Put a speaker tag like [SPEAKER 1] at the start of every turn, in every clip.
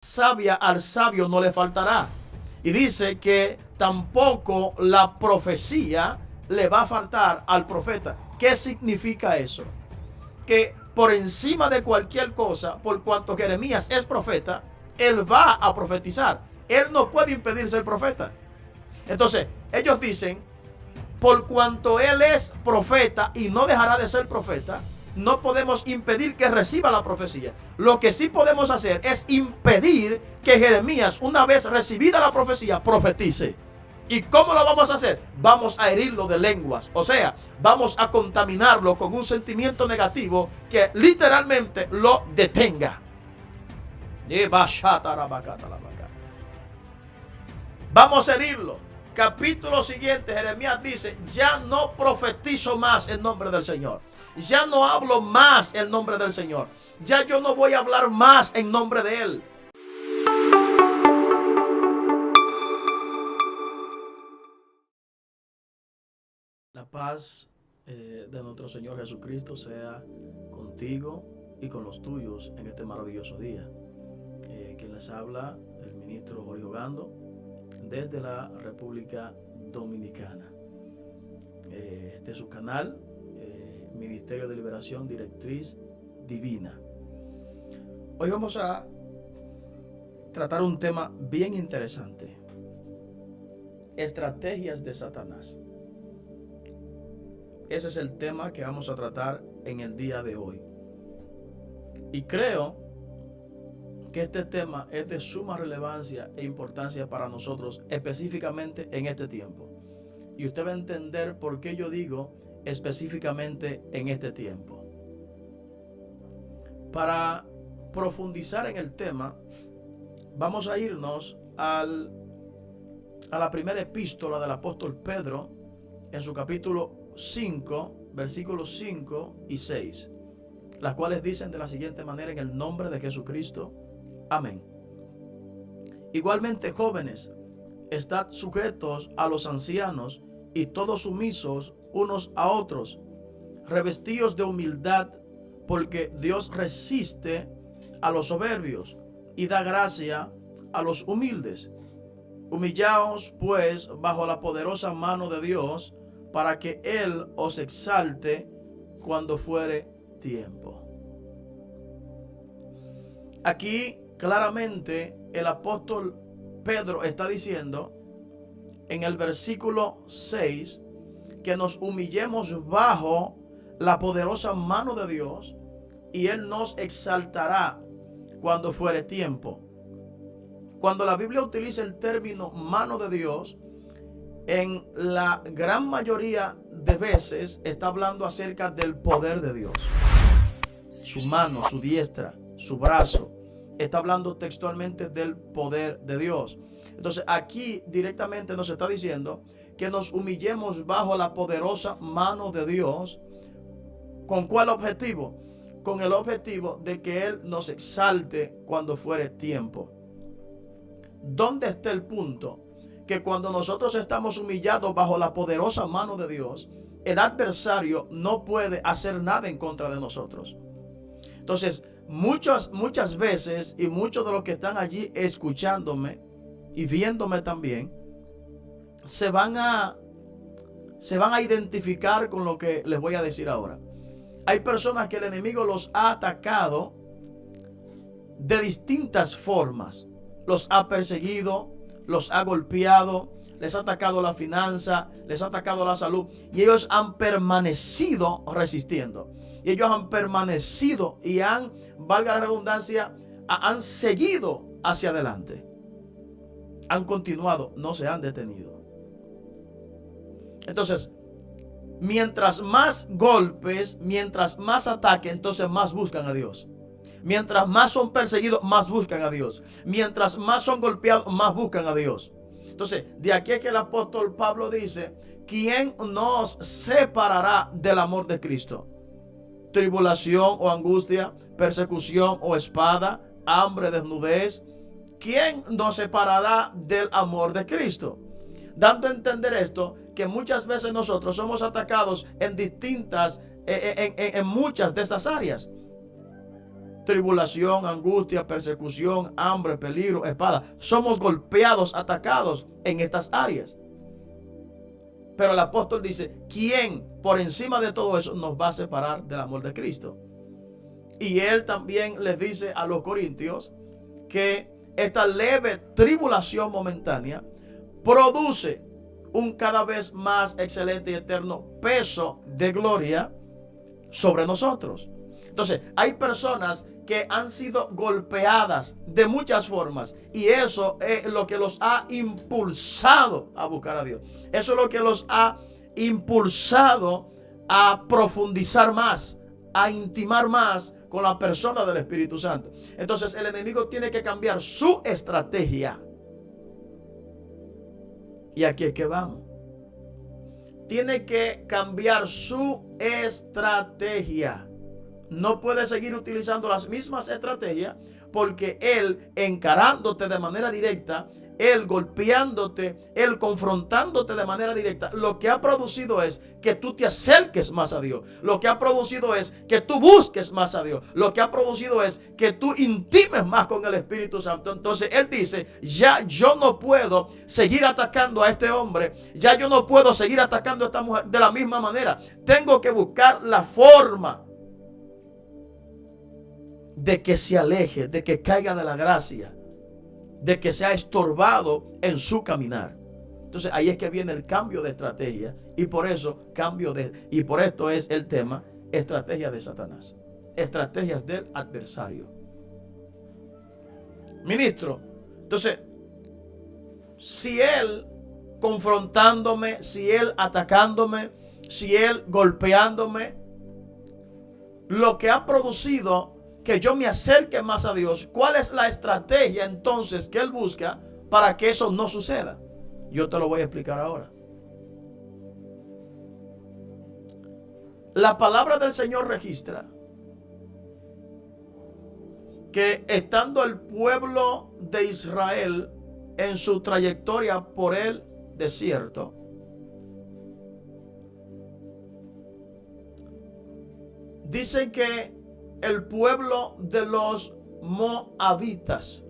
[SPEAKER 1] sabia al sabio no le faltará. Y dice que tampoco la profecía le va a faltar al profeta. ¿Qué significa eso? Que por encima de cualquier cosa, por cuanto Jeremías es profeta, él va a profetizar. Él no puede impedir ser profeta. Entonces, ellos dicen, por cuanto él es profeta y no dejará de ser profeta, no podemos impedir que reciba la profecía. Lo que sí podemos hacer es impedir que Jeremías, una vez recibida la profecía, profetice. ¿Y cómo lo vamos a hacer? Vamos a herirlo de lenguas. O sea, vamos a contaminarlo con un sentimiento negativo que literalmente lo detenga. Vamos a herirlo. Capítulo siguiente, Jeremías dice, ya no profetizo más en nombre del Señor. Ya no hablo más en nombre del Señor. Ya yo no voy a hablar más en nombre de Él. La paz de nuestro Señor Jesucristo sea contigo y con los tuyos en este maravilloso día. Quien les habla, el ministro Jorge Ogando, desde la República Dominicana. Este es su canal, Ministerio de Liberación, Directriz Divina. Hoy vamos a tratar un tema bien interesante: estrategias de Satanás. Ese es el tema que vamos a tratar en el día de hoy. Y creo que este tema es de suma relevancia e importancia para nosotros, específicamente en este tiempo. Y usted va a entender por qué yo digo específicamente en este tiempo. Para profundizar en el tema, vamos a irnos a la primera epístola del apóstol Pedro, en su capítulo 5, versículos 5 y 6, las cuales dicen de la siguiente manera: en el nombre de Jesucristo, amén. Igualmente, jóvenes, estad sujetos a los ancianos y todos sumisos unos a otros, revestidos de humildad, porque Dios resiste a los soberbios y da gracia a los humildes. Humillaos pues bajo la poderosa mano de Dios, para que Él os exalte cuando fuere tiempo. Aquí claramente el apóstol Pedro está diciendo en el versículo 6 que nos humillemos bajo la poderosa mano de Dios y Él nos exaltará cuando fuere tiempo. Cuando la Biblia utiliza el término mano de Dios, en la gran mayoría de veces está hablando acerca del poder de Dios. Su mano, su diestra, su brazo. Está hablando textualmente del poder de Dios. Entonces aquí directamente nos está diciendo que nos humillemos bajo la poderosa mano de Dios. ¿Con cuál objetivo? Con el objetivo de que Él nos exalte cuando fuere tiempo. ¿Dónde está el punto? Que cuando nosotros estamos humillados bajo la poderosa mano de Dios, el adversario no puede hacer nada en contra de nosotros. Entonces, muchas veces, y muchos de los que están allí escuchándome y viéndome también, se van a identificar con lo que les voy a decir ahora. Hay personas que el enemigo los ha atacado de distintas formas. Los ha perseguido, los ha golpeado, les ha atacado la finanza, les ha atacado la salud, y ellos han permanecido resistiendo. Y ellos han permanecido y han, valga la redundancia, han seguido hacia adelante. Han continuado, no se han detenido. Entonces, mientras más golpes, mientras más ataques, entonces más buscan a Dios. Mientras más son perseguidos, más buscan a Dios. Mientras más son golpeados, más buscan a Dios. Entonces, de aquí es que el apóstol Pablo dice: ¿quién nos separará del amor de Cristo? Tribulación o angustia, persecución o espada, hambre, desnudez. ¿Quién nos separará del amor de Cristo? Dando a entender esto, que muchas veces nosotros somos atacados en muchas de estas áreas. tribulación, angustia, persecución, hambre, peligro, espada. Somos golpeados, atacados en estas áreas. Pero el apóstol dice, ¿quién por encima de todo eso nos va a separar del amor de Cristo? Y él también les dice a los corintios que esta leve tribulación momentánea produce un cada vez más excelente y eterno peso de gloria sobre nosotros. Entonces, hay personas que han sido golpeadas de muchas formas y eso es lo que los ha impulsado a buscar a Dios. Eso es lo que los ha impulsado a profundizar más, a intimar más con la persona del Espíritu Santo. Entonces, el enemigo tiene que cambiar su estrategia. Y aquí es que vamos. Tiene que cambiar su estrategia. No puede seguir utilizando las mismas estrategias porque él encarándote de manera directa, él golpeándote, él confrontándote de manera directa, lo que ha producido es que tú te acerques más a Dios. Lo que ha producido es que tú busques más a Dios. Lo que ha producido es que tú intimes más con el Espíritu Santo. Entonces él dice, ya yo no puedo seguir atacando a este hombre. Ya yo no puedo seguir atacando a esta mujer de la misma manera. Tengo que buscar la forma de que se aleje, de que caiga de la gracia, de que sea estorbado en su caminar. Entonces ahí es que viene el cambio de estrategia y por eso y por esto es el tema, estrategias de Satanás, estrategias del adversario. Ministro, entonces, si él confrontándome, si él atacándome, si él golpeándome, lo que ha producido que yo me acerque más a Dios, ¿cuál es la estrategia entonces que él busca para que eso no suceda? Yo te lo voy a explicar ahora. La palabra del Señor registra que estando el pueblo de Israel en su trayectoria por el desierto, dice que el pueblo de los moabitas,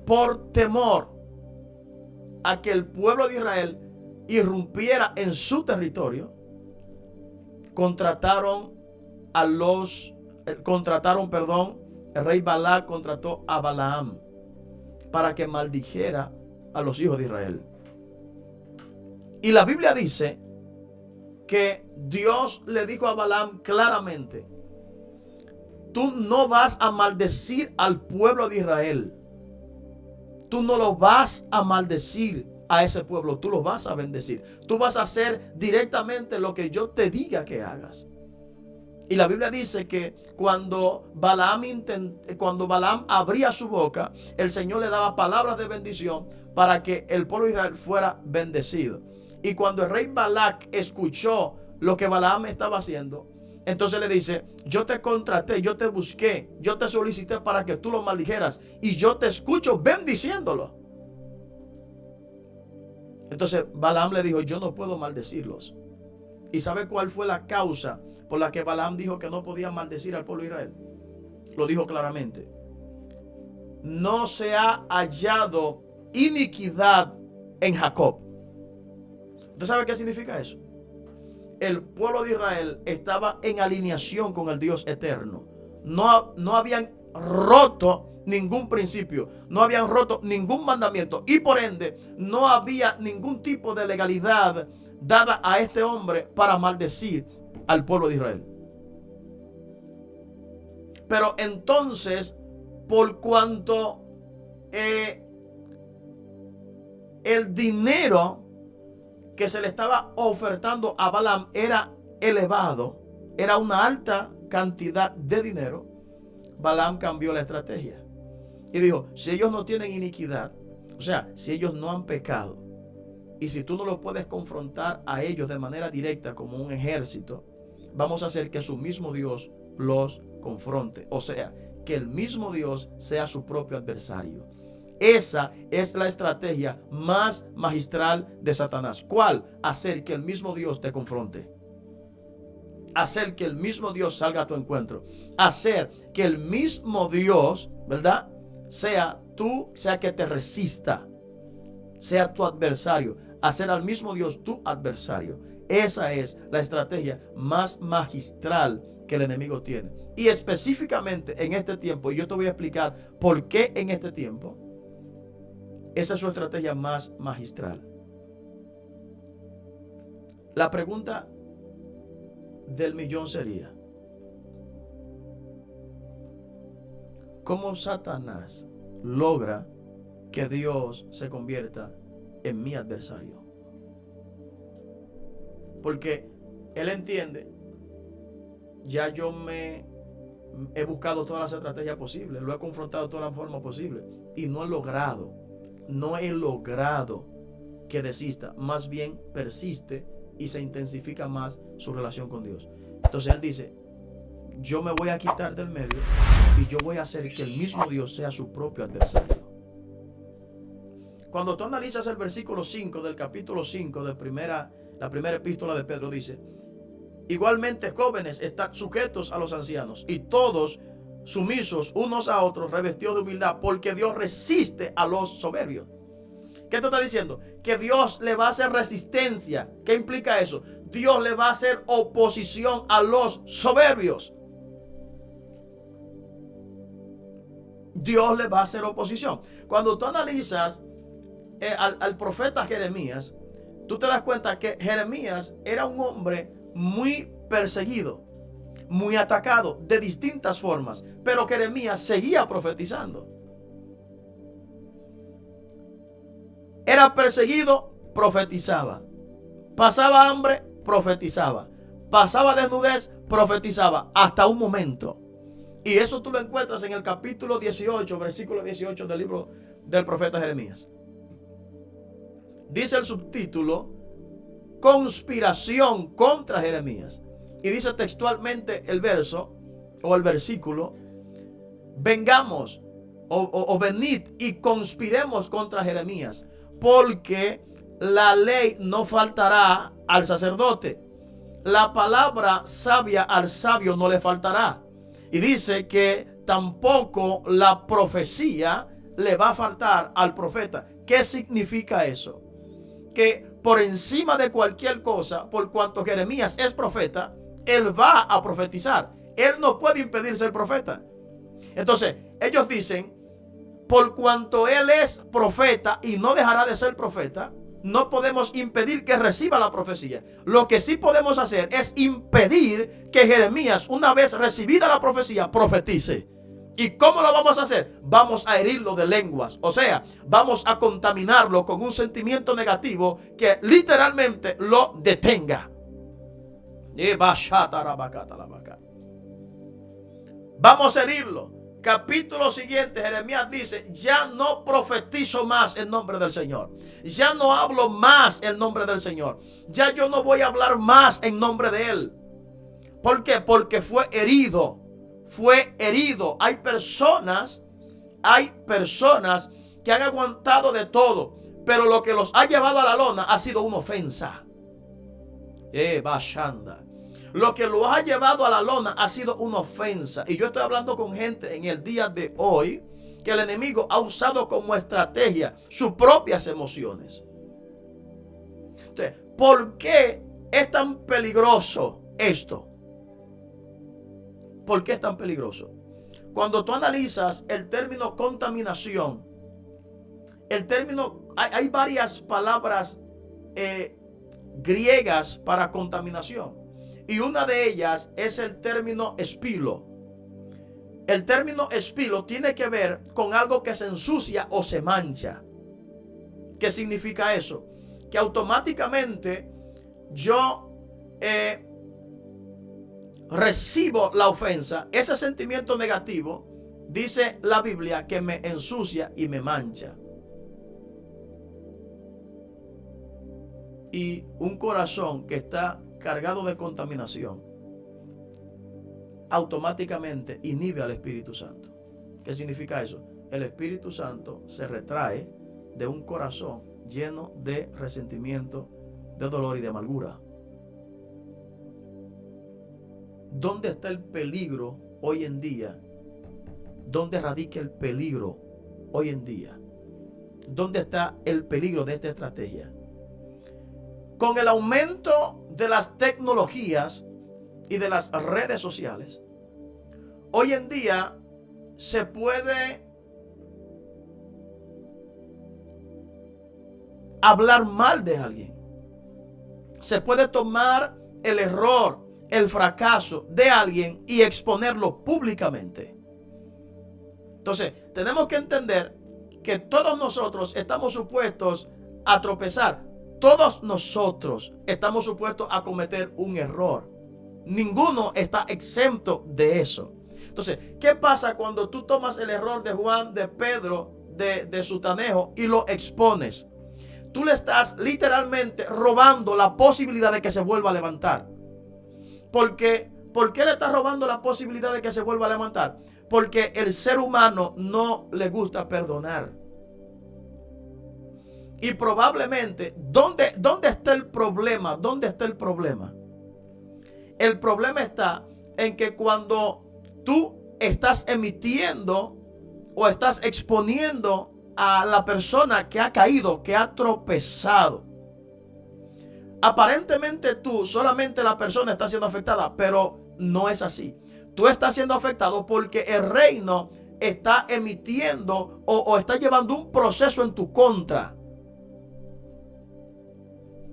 [SPEAKER 1] por temor a que el pueblo de Israel irrumpiera en su territorio, el rey Balac contrató a Balaam para que maldijera a los hijos de Israel. Y la Biblia dice que Dios le dijo a Balaam claramente, tú no vas a maldecir al pueblo de Israel. Tú no lo vas a maldecir a ese pueblo. Tú lo vas a bendecir. Tú vas a hacer directamente lo que yo te diga que hagas. Y la Biblia dice que cuando Balaam abría su boca, el Señor le daba palabras de bendición para que el pueblo de Israel fuera bendecido. Y cuando el rey Balac escuchó lo que Balaam estaba haciendo, entonces le dice, yo te contraté, yo te busqué, yo te solicité para que tú lo maldijeras y yo te escucho bendiciéndolo. Entonces Balaam le dijo, yo no puedo maldecirlos. ¿Y sabe cuál fue la causa por la que Balaam dijo que no podía maldecir al pueblo de Israel? Lo dijo claramente. No se ha hallado iniquidad en Jacob. ¿Usted sabe qué significa eso? El pueblo de Israel estaba en alineación con el Dios eterno. No habían roto ningún principio, no habían roto ningún mandamiento y por ende no había ningún tipo de legalidad dada a este hombre para maldecir al pueblo de Israel. Pero entonces, por cuanto el dinero que se le estaba ofertando a Balaam era elevado, era una alta cantidad de dinero, Balaam cambió la estrategia y dijo, si ellos no tienen iniquidad, o sea, si ellos no han pecado, y si tú no los puedes confrontar a ellos de manera directa como un ejército, vamos a hacer que su mismo Dios los confronte, o sea, que el mismo Dios sea su propio adversario. Esa es la estrategia más magistral de Satanás. ¿Cuál? Hacer que el mismo Dios te confronte. hacer que el mismo Dios salga a tu encuentro, hacer que el mismo Dios, ¿verdad?, sea que te resista, sea tu adversario, hacer al mismo Dios tu adversario. Esa es la estrategia más magistral que el enemigo tiene. Y específicamente en este tiempo, y yo te voy a explicar por qué en este tiempo, esa es su estrategia más magistral. La pregunta del millón sería: ¿cómo Satanás logra que Dios se convierta en mi adversario? Porque él entiende, ya yo he buscado todas las estrategias posibles, lo he confrontado de todas las formas posibles y no he logrado que desista, más bien persiste y se intensifica más su relación con Dios. Entonces él dice: yo me voy a quitar del medio y yo voy a hacer que el mismo Dios sea su propio adversario. Cuando tú analizas el versículo 5 del capítulo 5 de la primera epístola de Pedro, dice: igualmente, jóvenes, estad sujetos a los ancianos y todos sumisos unos a otros, revestidos de humildad, porque Dios resiste a los soberbios. ¿Qué te está diciendo? Que Dios le va a hacer resistencia. ¿Qué implica eso? Dios le va a hacer oposición a los soberbios. Dios le va a hacer oposición. Cuando tú analizas al profeta Jeremías, tú te das cuenta que Jeremías era un hombre muy perseguido, muy atacado de distintas formas, pero Jeremías seguía profetizando. Era perseguido, profetizaba. Pasaba hambre, profetizaba. Pasaba desnudez, profetizaba. Hasta un momento. Y eso tú lo encuentras en el capítulo 18, versículo 18 del libro del profeta Jeremías. Dice el subtítulo: conspiración contra Jeremías. Y dice textualmente el verso o el versículo: vengamos o venid y conspiremos contra Jeremías, porque la ley no faltará al sacerdote, la palabra sabia al sabio no le faltará. Y dice que tampoco la profecía le va a faltar al profeta. ¿Qué significa eso? Que por encima de cualquier cosa, por cuanto Jeremías es profeta, él va a profetizar. Él no puede impedir ser profeta. Entonces, ellos dicen: por cuanto él es profeta y no dejará de ser profeta, no podemos impedir que reciba la profecía. Lo que sí podemos hacer es impedir que Jeremías, una vez recibida la profecía, profetice. ¿Y cómo lo vamos a hacer? Vamos a herirlo de lenguas. O sea, vamos a contaminarlo con un sentimiento negativo que literalmente lo detenga. Vamos a herirlo. Capítulo siguiente, Jeremías dice: ya no profetizo más en nombre del Señor. Ya no hablo más en nombre del Señor. Ya yo no voy a hablar más en nombre de Él. ¿Por qué? Porque fue herido. Fue herido. Hay personas que han aguantado de todo, pero lo que los ha llevado a la lona ha sido una ofensa. Lo que lo ha llevado a la lona ha sido una ofensa. Y yo estoy hablando con gente en el día de hoy que el enemigo ha usado como estrategia sus propias emociones. Entonces, ¿por qué es tan peligroso esto? ¿Por qué es tan peligroso? Cuando tú analizas el término contaminación, hay varias palabras griegas para contaminación. Y una de ellas es el término espilo. El término espilo tiene que ver con algo que se ensucia o se mancha. ¿Qué significa eso? Que automáticamente yo recibo la ofensa, ese sentimiento negativo, dice la Biblia, que me ensucia y me mancha. Y un corazón que está cargado de contaminación automáticamente inhibe al Espíritu Santo. ¿Qué significa eso? El Espíritu Santo se retrae de un corazón lleno de resentimiento, de dolor y de amargura. ¿dónde está el peligro hoy en día? ¿Dónde radica el peligro hoy en día? ¿Dónde está el peligro de esta estrategia? Con el aumento de las tecnologías y de las redes sociales, hoy en día se puede hablar mal de alguien. Se puede tomar el error, el fracaso de alguien y exponerlo públicamente. Entonces, tenemos que entender que todos nosotros estamos supuestos a tropezar. Todos nosotros estamos supuestos a cometer un error. Ninguno está exento de eso. Entonces, ¿qué pasa cuando tú tomas el error de Juan, de Pedro, de Sutanejo y lo expones? Tú le estás literalmente robando la posibilidad de que se vuelva a levantar. ¿Por qué le estás robando la posibilidad de que se vuelva a levantar? Porque el ser humano no le gusta perdonar. Y probablemente, ¿dónde está el problema? ¿Dónde está el problema? El problema está en que cuando tú estás emitiendo o estás exponiendo a la persona que ha caído, que ha tropezado, aparentemente tú, solamente la persona está siendo afectada, pero no es así. Tú estás siendo afectado porque el reino está emitiendo o está llevando un proceso en tu contra.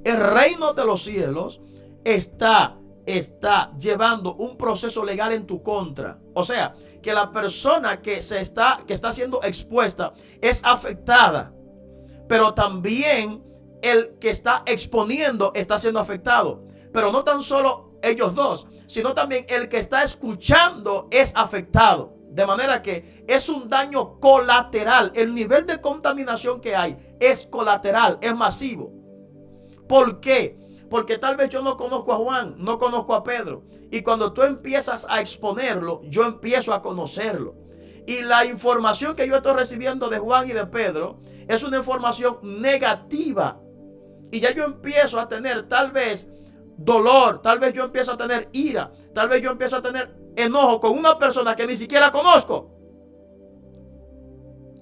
[SPEAKER 1] El reino de los cielos está llevando un proceso legal en tu contra. O sea, que la persona que está siendo expuesta es afectada, pero también el que está exponiendo está siendo afectado. Pero no tan solo ellos dos, sino también el que está escuchando es afectado. De manera que es un daño colateral. El nivel de contaminación que hay es colateral, es masivo. ¿Por qué? Porque tal vez yo no conozco a Juan, no conozco a Pedro. Y cuando tú empiezas a exponerlo, yo empiezo a conocerlo. Y la información que yo estoy recibiendo de Juan y de Pedro es una información negativa. Y ya yo empiezo a tener tal vez dolor, tal vez yo empiezo a tener ira, tal vez yo empiezo a tener enojo con una persona que ni siquiera conozco.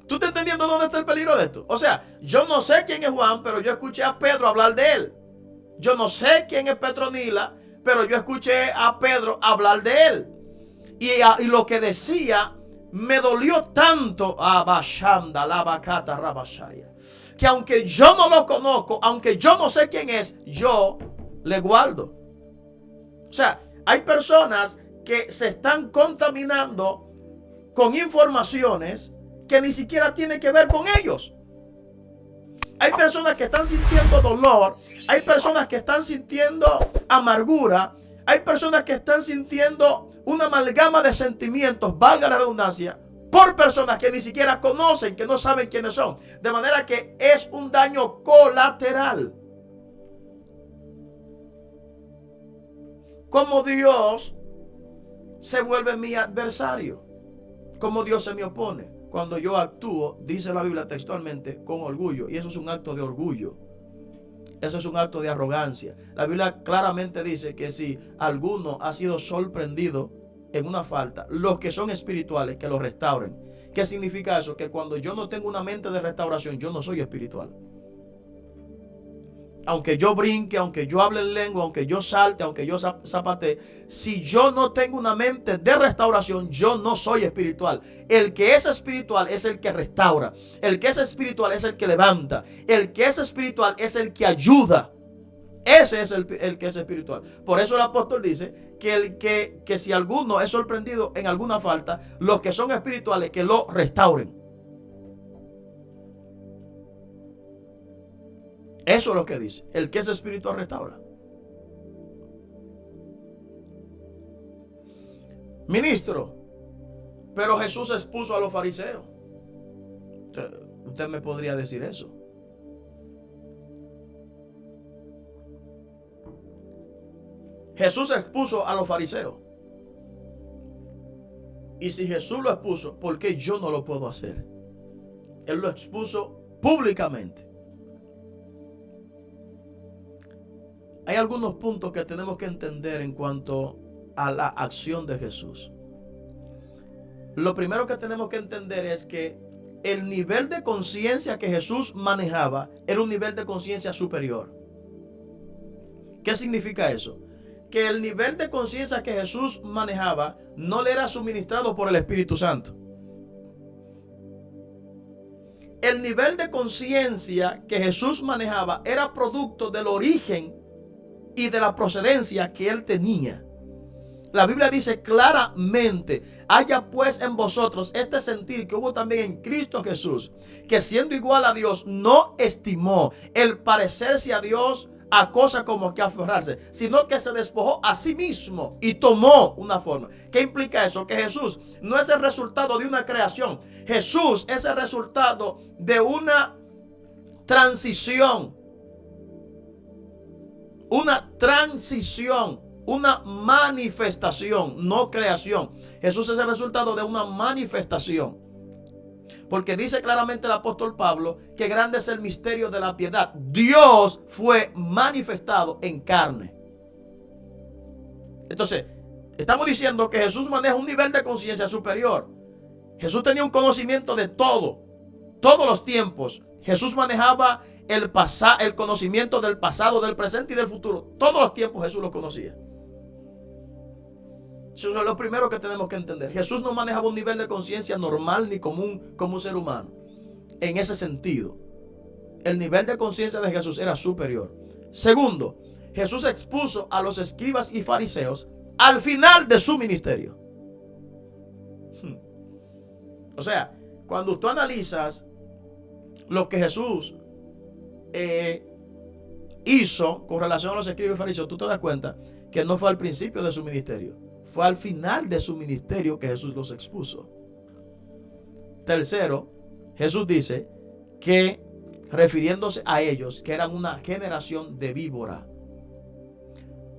[SPEAKER 1] ¿Tú estás entendiendo dónde está el peligro de esto? O sea, yo no sé quién es Juan, pero yo escuché a Pedro hablar de él. Yo no sé quién es Petronila, pero yo escuché a Pedro hablar de él. Y lo que decía me dolió tanto que aunque yo no lo conozco, aunque yo no sé quién es, yo le guardo. O sea, hay personas que se están contaminando con informaciones que ni siquiera tienen que ver con ellos. Hay personas que están sintiendo dolor, hay personas que están sintiendo amargura, hay personas que están sintiendo una amalgama de sentimientos, valga la redundancia, por personas que ni siquiera conocen, que no saben quiénes son. De manera que es un daño colateral. Como Dios se vuelve mi adversario, como Dios se me opone cuando yo actúo, dice la Biblia textualmente, con orgullo. Y eso es un acto de orgullo. Eso es un acto de arrogancia. La Biblia claramente dice que si alguno ha sido sorprendido en una falta, los que son espirituales, que lo restauren. ¿Qué significa eso? Que cuando yo no tengo una mente de restauración, yo no soy espiritual. Aunque yo brinque, aunque yo hable en lengua, aunque yo salte, aunque yo zapatee, si yo no tengo una mente de restauración, yo no soy espiritual. El que es espiritual es el que restaura. El que es espiritual es el que levanta. El que es espiritual es el que ayuda. Ese es el que es espiritual. Por eso el apóstol dice que si alguno es sorprendido en alguna falta, los que son espirituales que lo restauren. Eso es lo que dice. El que es espiritual restaura. Ministro, pero Jesús expuso a los fariseos. Usted me podría decir eso. Jesús expuso a los fariseos. Y si Jesús lo expuso, ¿por qué yo no lo puedo hacer? Él lo expuso públicamente. Hay algunos puntos que tenemos que entender en cuanto a la acción de Jesús. Lo primero que tenemos que entender es que el nivel de conciencia que Jesús manejaba era un nivel de conciencia superior. ¿Qué significa eso? Que el nivel de conciencia que Jesús manejaba no le era suministrado por el Espíritu Santo. El nivel de conciencia que Jesús manejaba era producto del origen y de la procedencia que él tenía. La Biblia dice claramente: haya pues en vosotros este sentir que hubo también en Cristo Jesús, que siendo igual a Dios no estimó el parecerse a Dios a cosa como que aferrarse, sino que se despojó a sí mismo y tomó una forma. ¿Qué implica eso? Que Jesús no es el resultado de una creación. Jesús es el resultado de una transición. Una transición, una manifestación, no creación. Jesús es el resultado de una manifestación. Porque dice claramente el apóstol Pablo que grande es el misterio de la piedad. Dios fue manifestado en carne. Entonces, estamos diciendo que Jesús maneja un nivel de conciencia superior. Jesús tenía un conocimiento de todo, todos los tiempos. Jesús manejaba el conocimiento del pasado, del presente y del futuro. Todos los tiempos Jesús los conocía. Eso es lo primero que tenemos que entender. Jesús no manejaba un nivel de conciencia normal ni común como un ser humano. En ese sentido, el nivel de conciencia de Jesús era superior. Segundo, Jesús expuso a los escribas y fariseos al final de su ministerio. O sea, cuando tú analizas lo que Jesús hizo con relación a los escribas y fariseos, tú te das cuenta que no fue al principio de su ministerio. Fue al final de su ministerio que Jesús los expuso. Tercero, Jesús dice que, refiriéndose a ellos, que eran una generación de víbora.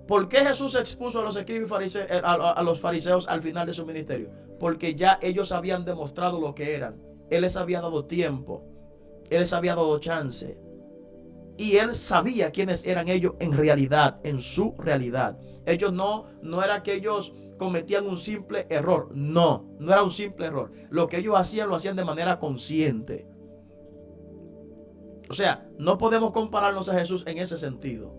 [SPEAKER 1] ¿Por qué Jesús expuso a los escribas y fariseos, a los fariseos al final de su ministerio? Porque ya ellos habían demostrado lo que eran. Él les había dado tiempo. Él les había dado chance. Y él sabía quiénes eran ellos en realidad, en su realidad. Ellos no era que ellos cometían un simple error. No era un simple error. Lo que ellos hacían, lo hacían de manera consciente. O sea, no podemos compararnos a Jesús en ese sentido.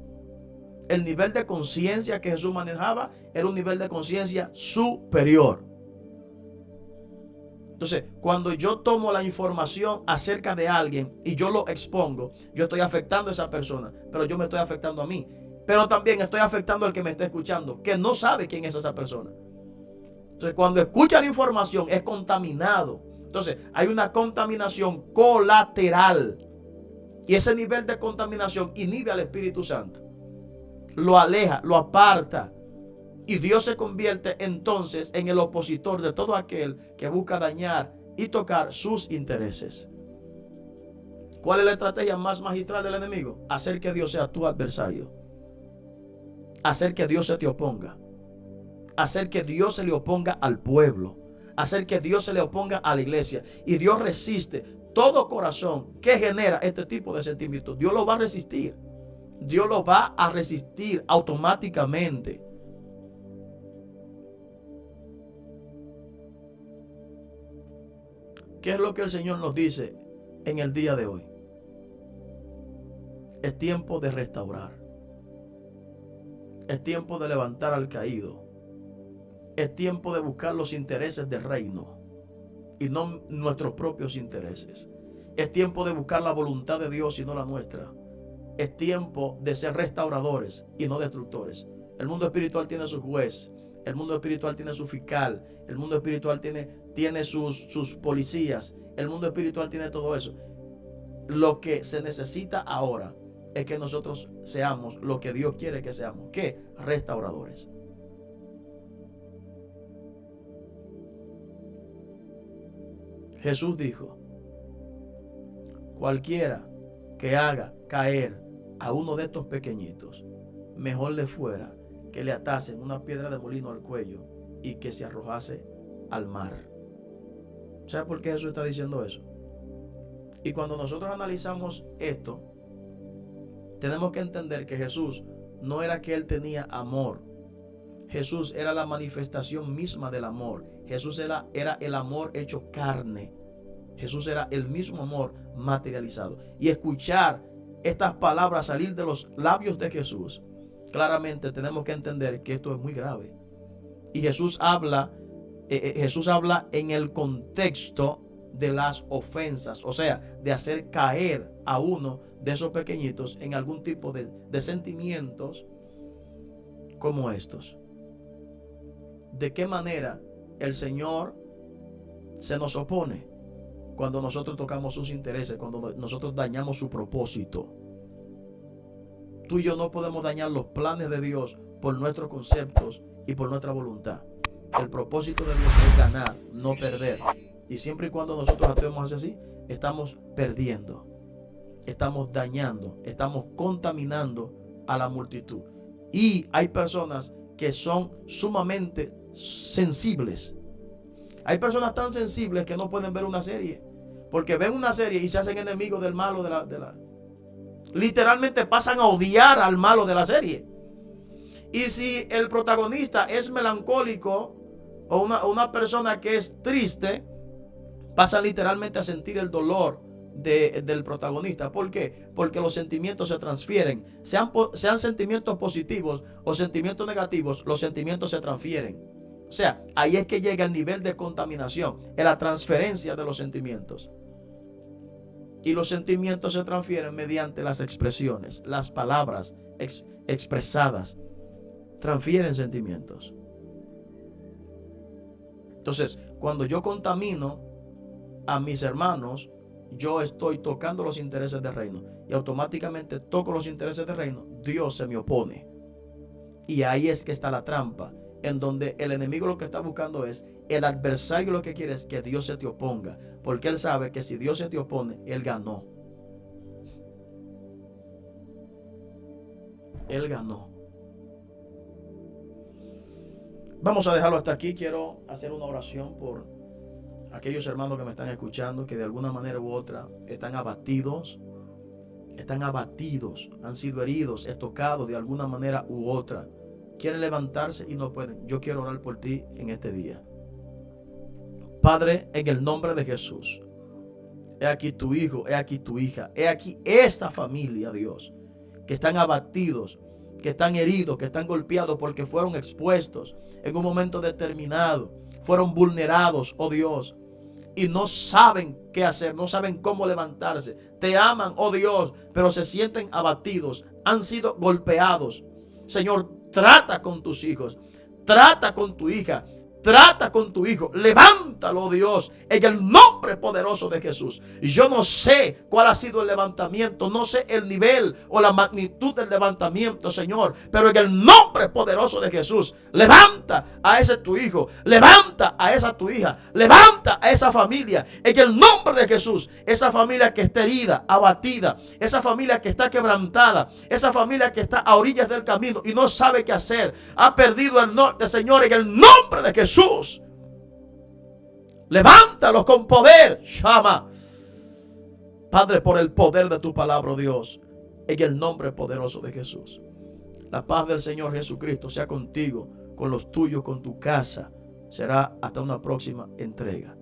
[SPEAKER 1] El nivel de conciencia que Jesús manejaba era un nivel de conciencia superior. Entonces, cuando yo tomo la información acerca de alguien y yo lo expongo, yo estoy afectando a esa persona, pero yo me estoy afectando a mí. Pero también estoy afectando al que me está escuchando, que no sabe quién es esa persona. Entonces, cuando escucha la información, es contaminado. Entonces, hay una contaminación colateral. Y ese nivel de contaminación inhibe al Espíritu Santo. Lo aleja, lo aparta. Y Dios se convierte entonces en el opositor de todo aquel que busca dañar y tocar sus intereses. ¿Cuál es la estrategia más magistral del enemigo? Hacer que Dios sea tu adversario. Hacer que Dios se te oponga. Hacer que Dios se le oponga al pueblo. Hacer que Dios se le oponga a la iglesia. Y Dios resiste todo corazón que genera este tipo de sentimientos. Dios lo va a resistir. Dios lo va a resistir automáticamente. ¿Qué es lo que el Señor nos dice en el día de hoy? Es tiempo de restaurar. Es tiempo de levantar al caído. Es tiempo de buscar los intereses del reino y no nuestros propios intereses. Es tiempo de buscar la voluntad de Dios y no la nuestra. Es tiempo de ser restauradores y no destructores. El mundo espiritual tiene su juez. El mundo espiritual tiene su fiscal. El mundo espiritual tiene sus policías. El mundo espiritual tiene todo eso. Lo que se necesita ahora es que nosotros seamos lo que Dios quiere que seamos. ¿Qué? Restauradores. Jesús dijo: cualquiera que haga caer a uno de estos pequeñitos, mejor le fuera que le atasen una piedra de molino al cuello y que se arrojase al mar. ¿Sabe por qué Jesús está diciendo eso? Y cuando nosotros analizamos esto, tenemos que entender que Jesús no era que él tenía amor. Jesús era la manifestación misma del amor. Jesús era el amor hecho carne. Jesús era el mismo amor materializado. Y escuchar estas palabras salir de los labios de Jesús, claramente tenemos que entender que esto es muy grave. Y Jesús habla en el contexto de las ofensas, o sea, de hacer caer a uno de esos pequeñitos en algún tipo de sentimientos como estos. ¿De qué manera el Señor se nos opone? Cuando nosotros tocamos sus intereses, cuando nosotros dañamos su propósito. Tú y yo no podemos dañar los planes de Dios por nuestros conceptos y por nuestra voluntad. El propósito de Dios es ganar, no perder. Y siempre y cuando nosotros actuemos así, estamos perdiendo, estamos dañando, estamos contaminando a la multitud. Y hay personas que son sumamente sensibles. Hay personas tan sensibles que no pueden ver una serie, porque ven una serie y se hacen enemigos del malo literalmente pasan a odiar al malo de la serie. Y si el protagonista es melancólico o una persona que es triste, pasan literalmente a sentir el dolor del protagonista. ¿Por qué? Porque los sentimientos se transfieren. Sean sentimientos positivos o sentimientos negativos, los sentimientos se transfieren. O sea, ahí es que llega el nivel de contaminación, en la transferencia de los sentimientos. Y los sentimientos se transfieren mediante las expresiones, las palabras expresadas. Transfieren sentimientos. Entonces, cuando yo contamino a mis hermanos, yo estoy tocando los intereses del reino. Y automáticamente toco los intereses del reino, Dios se me opone. Y ahí es que está la trampa, en donde el enemigo lo que está buscando es, el adversario lo que quiere es que Dios se te oponga, porque él sabe que si Dios se te opone, él ganó. Él ganó. Vamos a dejarlo hasta aquí. Quiero hacer una oración por aquellos hermanos que me están escuchando, que de alguna manera u otra están abatidos, han sido heridos, tocados de alguna manera u otra. Quieren levantarse y no pueden. Yo quiero orar por ti en este día. Padre, en el nombre de Jesús, he aquí tu hijo, he aquí tu hija, he aquí esta familia, Dios, que están abatidos, que están heridos, que están golpeados porque fueron expuestos en un momento determinado, fueron vulnerados, oh Dios, y no saben qué hacer, no saben cómo levantarse. Te aman, oh Dios, pero se sienten abatidos, han sido golpeados. Señor, trata con tus hijos, trata con tu hija, trata con tu hijo, levántalo, Dios, en el nombre poderoso de Jesús. Y yo no sé cuál ha sido el levantamiento, no sé el nivel o la magnitud del levantamiento, Señor, pero en el nombre poderoso de Jesús, levanta a ese tu hijo, levanta a esa tu hija, levanta a esa familia, en el nombre de Jesús, esa familia que está herida, abatida, esa familia que está quebrantada, esa familia que está a orillas del camino y no sabe qué hacer, ha perdido el norte, Señor, en el nombre de Jesús. Levántalos con poder, llama, Padre, por el poder de tu palabra, Dios, en el nombre poderoso de Jesús. La paz del Señor Jesucristo sea contigo, con los tuyos, con tu casa. Será hasta una próxima entrega.